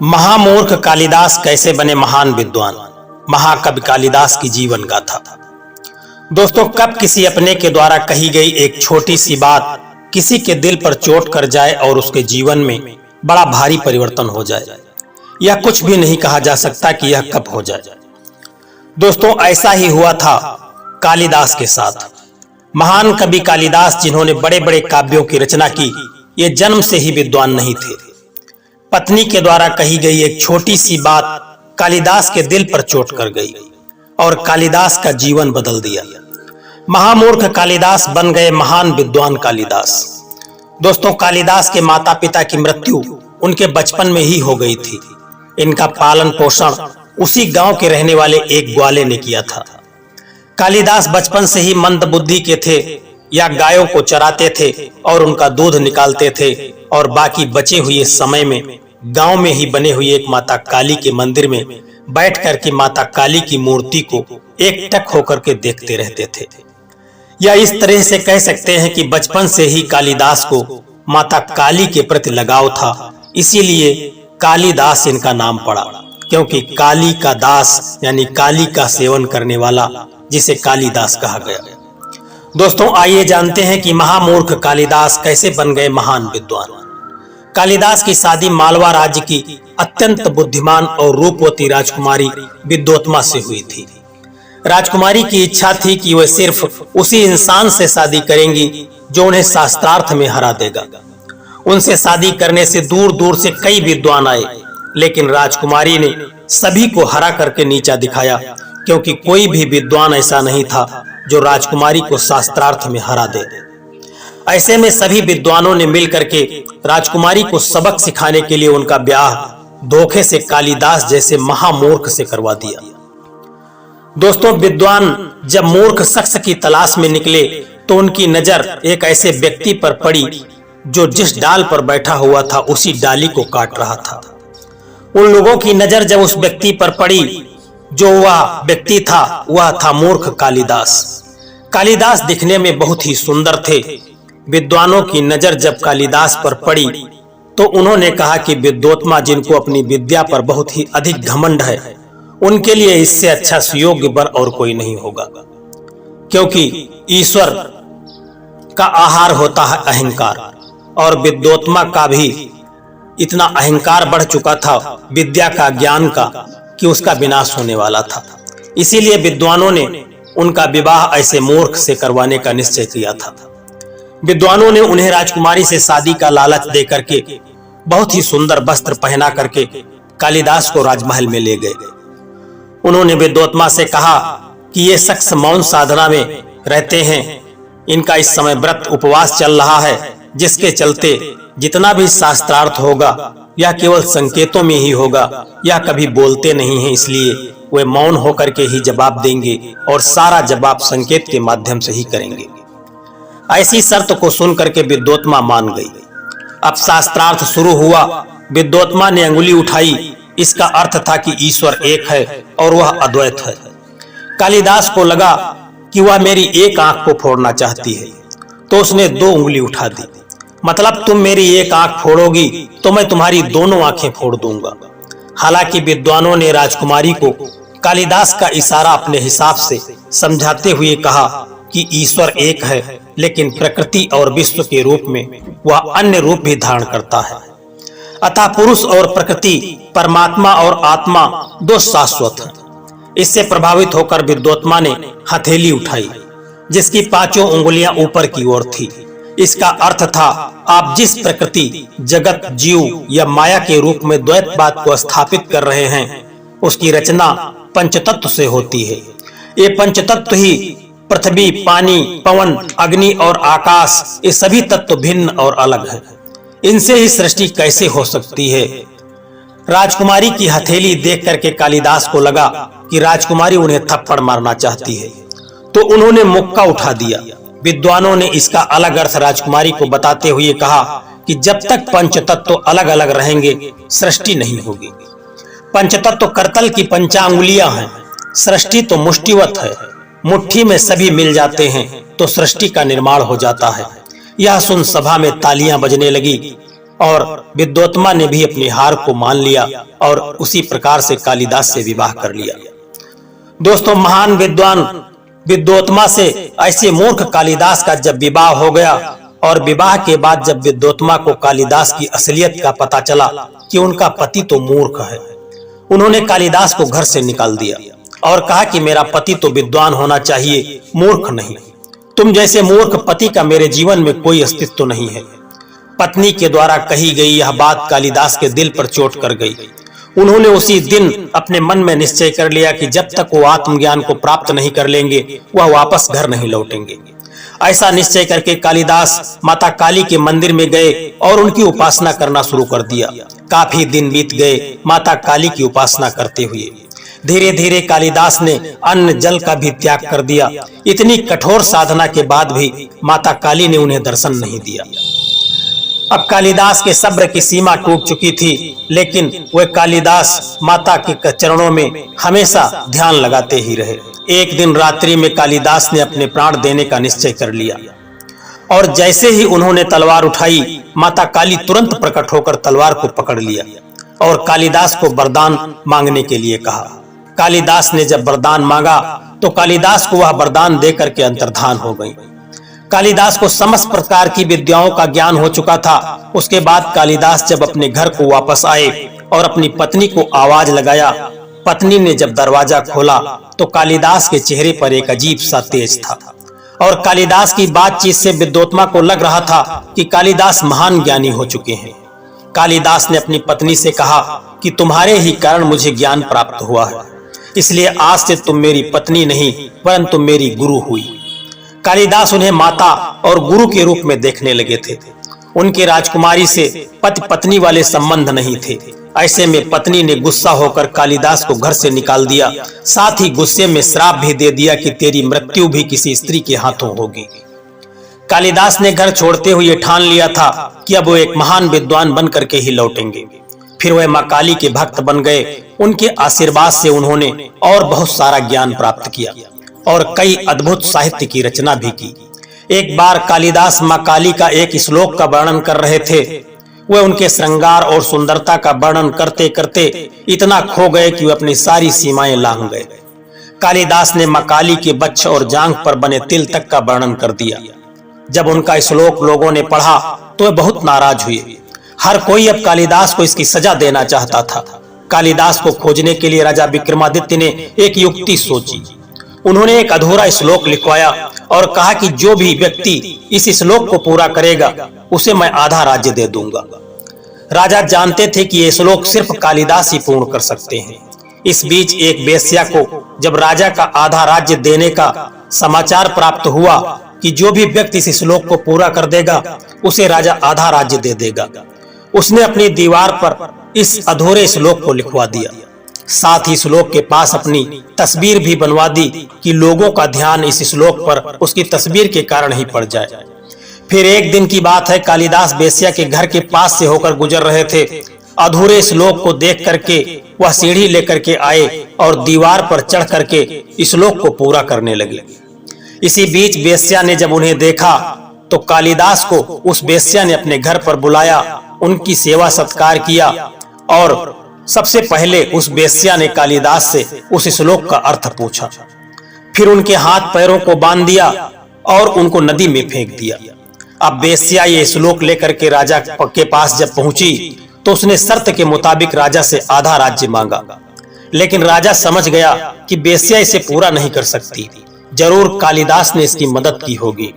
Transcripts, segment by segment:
महामूर्ख कालिदास कैसे बने महान विद्वान। महाकवि कालिदास की जीवन गाथा। दोस्तों, कब किसी अपने के द्वारा कही गई एक छोटी सी बात किसी के दिल पर चोट कर जाए और उसके जीवन में बड़ा भारी परिवर्तन हो जाए, यह कुछ भी नहीं कहा जा सकता कि यह कब हो जाए। दोस्तों, ऐसा ही हुआ था कालिदास के साथ। महान कवि कालिदास, जिन्होंने बड़े बड़े काव्यों की रचना की, ये जन्म से ही विद्वान नहीं थे। पत्नी के द्वारा कही गई एक छोटी सी बात कालिदास के दिल पर चोट कर गई और कालिदास का जीवन बदल दिया। महामूर्ख कालिदास बन गए महान विद्वान कालिदास। दोस्तों, कालिदास के माता पिता की मृत्यु उनके बचपन में ही हो गई थी। इनका पालन पोषण उसी गांव के रहने वाले एक ग्वाले ने किया था। कालिदास बचपन से ही मंद बुद्धि के थे, या गायों को चराते थे और उनका दूध निकालते थे, और बाकी बचे हुए समय में गांव में ही बने हुए एक माता काली के मंदिर में बैठ कर के माता काली की मूर्ति को एकटक होकर के देखते रहते थे। या इस तरह से कह सकते हैं कि बचपन से ही कालिदास को माता काली के प्रति लगाव था, इसीलिए कालिदास इनका नाम पड़ा, क्योंकि काली का दास यानी काली का सेवन करने वाला, जिसे कालिदास कहा गया। दोस्तों, आइए जानते हैं कि महामूर्ख कालिदास कैसे बन गए महान विद्वान। कालिदास की शादी मालवा राज्य की अत्यंत बुद्धिमान और रूपवती राजकुमारी विद्योत्मा से हुई थी। राजकुमारी की इच्छा थी कि वह सिर्फ उसी इंसान से शादी करेंगी जो उन्हें शास्त्रार्थ में हरा देगा। उनसे शादी करने से दूर दूर से कई विद्वान आए, लेकिन राजकुमारी ने सभी को हरा करके नीचा दिखाया, क्योंकि कोई भी विद्वान ऐसा नहीं था जो राजकुमारी को शास्त्रार्थ में हरा दे। ऐसे में सभी विद्वानों ने मिलकर के राजकुमारी को सबक सिखाने के लिए उनका ब्याह धोखे से कालिदास जैसे महामूर्ख से करवा दिया। दोस्तों, विद्वान जब मूर्ख शख्स की तलाश में निकले तो उनकी नजर एक ऐसे व्यक्ति पर पड़ी जो जिस डाल पर बैठा हुआ था उसी डाली को काट रहा था। उन लोगों की नजर जब उस व्यक्ति पर पड़ी, जो वह व्यक्ति था वह था मूर्ख कालिदास। कालिदास दिखने में बहुत ही सुंदर थे। विद्वानों की नजर जब कालिदास पर पड़ी तो उन्होंने कहा कि विद्योत्मा, जिनको अपनी विद्या पर बहुत ही अधिक घमंड है, उनके लिए इससे अच्छा सुयोग्य वर और कोई नहीं होगा, क्योंकि ईश्वर का आहार होता है अहंकार, और विद्योत्मा का भी इतना अहंकार बढ़ चुका था विद्या का, ज्ञान का, कि उसका विनाश होने वाला था। इसीलिए विद्वानों ने उनका विवाह ऐसे मूर्ख से करवाने का निश्चय किया था। विद्वानों ने उन्हें राजकुमारी से शादी का लालच दे करके बहुत ही सुंदर वस्त्र पहना करके कालिदास को राजमहल में ले गए। उन्होंने विद्योत्मा से कहा कि ये शख्स मौन साधना में रहते हैं, इनका इस समय व्रत उपवास चल रहा है, जिसके चलते जितना भी शास्त्रार्थ होगा यह केवल संकेतों में ही होगा, या कभी बोलते नहीं हैं, इसलिए वे मौन होकर के ही जवाब देंगे और सारा जवाब संकेत के माध्यम से ही करेंगे। ऐसी शर्त को सुनकर के विद्योत्मा मान गई। अब शास्त्रार्थ शुरू हुआ। विद्योत्मा ने अंगुली उठाई, इसका अर्थ था कि ईश्वर एक है और वह अद्वैत है। कालिदास को लगा कि वह मेरी एक आंख को फोड़ना चाहती है, तो उसने दो उंगली उठा दी। मतलब, तुम मेरी एक आंख फोड़ोगी तो मैं तुम्हारी दोनों आंखें फोड़ दूंगा। हालांकि विद्वानों ने राजकुमारी को कालिदास का इशारा अपने हिसाब से समझाते हुए कहा कि ईश्वर एक है, लेकिन प्रकृति और विश्व के रूप में वह अन्य रूप भी धारण करता है। अतः पुरुष और प्रकृति, परमात्मा और आत्मा दो शाश्वत हैं। इससे प्रभावित होकर विद्योत्मा ने हथेली उठाई, जिसकी पांचों उंगलियां ऊपर की ओर थी। इसका अर्थ था, आप जिस प्रकृति, जगत, जीव या माया के रूप में द्वैतवाद को स्थापित कर रहे हैं, उसकी रचना पंचतत्व से होती है। ये पंचतत्व ही पृथ्वी, पानी, पवन, अग्नि और आकाश, ये सभी तत्व भिन्न और अलग हैं। इनसे ही सृष्टि कैसे हो सकती है। राजकुमारी की हथेली देख करके कालिदास को लगा कि राजकुमारी उन्हें थप्पड़ मारना चाहती है, तो उन्होंने मुक्का उठा दिया। विद्वानों ने इसका अलग अर्थ राजकुमारी को बताते हुए कहा कि जब तक पंचतत्व अलग अलग रहेंगे सृष्टि नहीं होगी। पंचतत्व करतल की पंचांगुलियां हैं, सृष्टि तो मुष्टिवत है। मुट्ठी में सभी मिल जाते हैं तो सृष्टि का निर्माण हो जाता है। यह सुन सभा में तालियां बजने लगी। और विद्योत्मा ने भी अपनी हार को मान लिया और उसी प्रकार से कालिदास से विवाह कर लिया। दोस्तों, महान विद्वान विद्योत्मा से ऐसे मूर्ख कालिदास का जब विवाह हो गया और विवाह के बाद जब विद्योत्मा को कालिदास की असलियत का पता चला कि उनका पति तो मूर्ख है, उन्होंने कालिदास को घर से निकाल दिया और कहा कि मेरा पति तो विद्वान होना चाहिए, मूर्ख नहीं। तुम जैसे मूर्ख पति का मेरे जीवन में कोई अस्तित्व नहीं है। पत्नी के द्वारा कही गई यह बात कालिदास के दिल पर चोट कर गई। उन्होंने उसी दिन अपने मन में निश्चय कर लिया कि जब तक वो आत्मज्ञान को प्राप्त नहीं कर लेंगे वह वापस घर नहीं लौटेंगे। ऐसा निश्चय करके कालिदास माता काली के मंदिर में गए और उनकी उपासना करना शुरू कर दिया। काफी दिन बीत गए माता काली की उपासना करते हुए। धीरे धीरे कालिदास ने अन्न जल का भी त्याग कर दिया। इतनी कठोर साधना के बाद भी माता काली ने उन्हें दर्शन नहीं दिया। अब कालिदास के सब्र की सीमा टूट चुकी थी, लेकिन वह कालिदास माता के चरणों में हमेशा ध्यान लगाते ही रहे। एक दिन रात्रि में कालिदास ने अपने प्राण देने का निश्चय कर लिया और जैसे ही उन्होंने तलवार उठाई, माता काली तुरंत प्रकट होकर तलवार को पकड़ लिया और कालिदास को वरदान मांगने के लिए कहा। कालिदास ने जब वरदान मांगा तो कालिदास को वह वरदान देकर के अंतर्धान हो गई। कालिदास को समस्त प्रकार की विद्याओं का ज्ञान हो चुका था। उसके बाद कालिदास जब अपने घर को वापस आए और अपनी पत्नी को आवाज लगाया, पत्नी ने जब दरवाजा खोला तो कालिदास के चेहरे पर एक अजीब सा तेज था और कालिदास की बातचीत से विद्योत्मा को लग रहा था कि कालिदास महान ज्ञानी हो चुके हैं। कालिदास ने अपनी पत्नी से कहा कि तुम्हारे ही कारण मुझे ज्ञान प्राप्त हुआ है, इसलिए आज से तुम मेरी पत्नी नहीं परंतु मेरी गुरु हुई। कालिदास उन्हें माता और गुरु के रूप में देखने लगे थे। उनके राजकुमारी से पति पत्नी वाले संबंध नहीं थे। ऐसे में पत्नी ने गुस्सा होकर कालिदास को घर से निकाल दिया, साथ ही गुस्से में श्राप भी दे दिया कि तेरी मृत्यु भी किसी स्त्री के हाथों होगी। कालिदास ने घर छोड़ते हुए ठान लिया था कि अब वो एक महान विद्वान बन करके ही लौटेंगे। फिर वह मां काली के भक्त बन गए। उनके आशीर्वाद से उन्होंने और बहुत सारा ज्ञान प्राप्त किया और कई अद्भुत साहित्य की रचना भी की। एक बार कालिदास मां काली का एक श्लोक का वर्णन कर रहे थे। वे उनके श्रृंगार और सुंदरता का वर्णन करते करते इतना खो गए कि वे अपनी सारी सीमाएं लांघ गए। कालिदास ने मां काली के बच्च और जांघ पर बने तिल तक का वर्णन कर दिया। जब उनका श्लोक लोगों ने पढ़ा तो वे बहुत नाराज हुए। हर कोई अब कालिदास को इसकी सजा देना चाहता था। कालिदास को खोजने के लिए राजा विक्रमादित्य ने एक युक्ति सोची। उन्होंने एक अधूरा श्लोक लिखवाया और कहा कि जो भी व्यक्ति इस श्लोक को पूरा करेगा उसे मैं आधा राज्य दे दूंगा। राजा जानते थे कि ये श्लोक सिर्फ कालिदास ही पूर्ण कर सकते हैं। इस बीच एक वेश्या को जब राजा का आधा राज्य देने का समाचार प्राप्त हुआ कि जो भी व्यक्ति इस श्लोक को पूरा कर देगा उसे राजा आधा राज्य दे देगा, उसने अपनी दीवार पर इस अधूरे श्लोक को लिखवा दिया। साथ ही श्लोक के पास अपनी तस्वीर भी बनवा दी कि लोगों का ध्यान इस श्लोक पर उसकी तस्वीर के कारण ही पड़ जाए। फिर एक दिन की बात है, कालिदास वेश्या के घर के पास से होकर गुजर रहे थे। अधूरे श्लोक को देख करके वह सीढ़ी लेकर के आए और दीवार पर चढ़ करके श्लोक को पूरा करने लगे। इसी बीच वेश्या ने जब उन्हें देखा तो कालिदास को उस वेश्या ने अपने घर पर बुलाया, उनकी सेवा सत्कार किया और सबसे पहले उस वेश्या ने कालिदास से उस श्लोक का अर्थ पूछा। फिर उनके हाथ पैरों को बांध दिया और उनको नदी में फेंक दिया। अब वेश्या ये श्लोक लेकर के राजा के पास जब पहुंची तो उसने शर्त के मुताबिक राजा से आधा राज्य मांगा, लेकिन राजा समझ गया कि वेश्या इसे पूरा नहीं कर सकती, जरूर कालिदास ने इसकी मदद की होगी।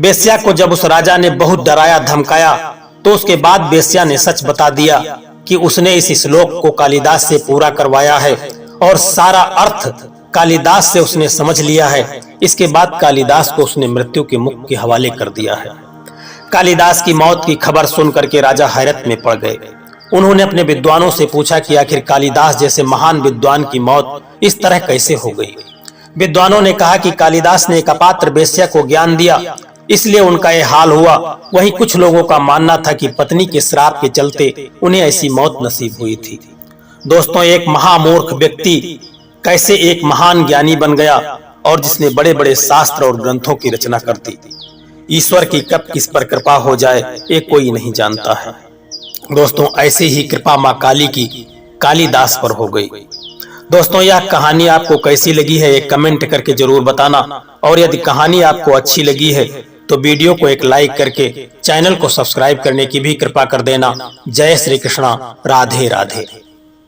वेश्या को जब उस राजा ने बहुत डराया धमकाया तो उसके बाद वेश्या ने सच बता दिया कि उसने इस श्लोक को कालिदास से पूरा करवाया है और सारा अर्थ कालिदास से उसने समझ लिया है। इसके बाद कालिदास को उसने मृत्यु के मुख के हवाले कर दिया है। कालिदास की मौत की खबर सुन करके राजा हैरत में पड़ गए। उन्होंने अपने विद्वानों से पूछा कि आखिर कालिदास जैसे महान विद्वान की मौत इस तरह कैसे हो गई। विद्वानों ने कहा कि कालिदास ने एक अपात्र वेश्या को ज्ञान दिया, इसलिए उनका यह हाल हुआ। वहीं कुछ लोगों का मानना था कि पत्नी के श्राप के चलते उन्हें ऐसी मौत नसीब हुई थी। दोस्तों, एक महामूर्ख व्यक्ति कैसे एक महान ज्ञानी बन गया और जिसने बड़े बड़े शास्त्र और ग्रंथों की रचना कर दी। ईश्वर की कब किस पर कृपा हो जाए ये कोई नहीं जानता है। दोस्तों ऐसी ही कृपा मां काली की कालिदास पर हो गई। दोस्तों यह कहानी आपको कैसी लगी है एक कमेंट करके जरूर बताना, और यदि कहानी आपको अच्छी लगी है तो वीडियो को एक लाइक करके चैनल को सब्सक्राइब करने की भी कृपा कर देना। जय श्री कृष्णा, राधे राधे।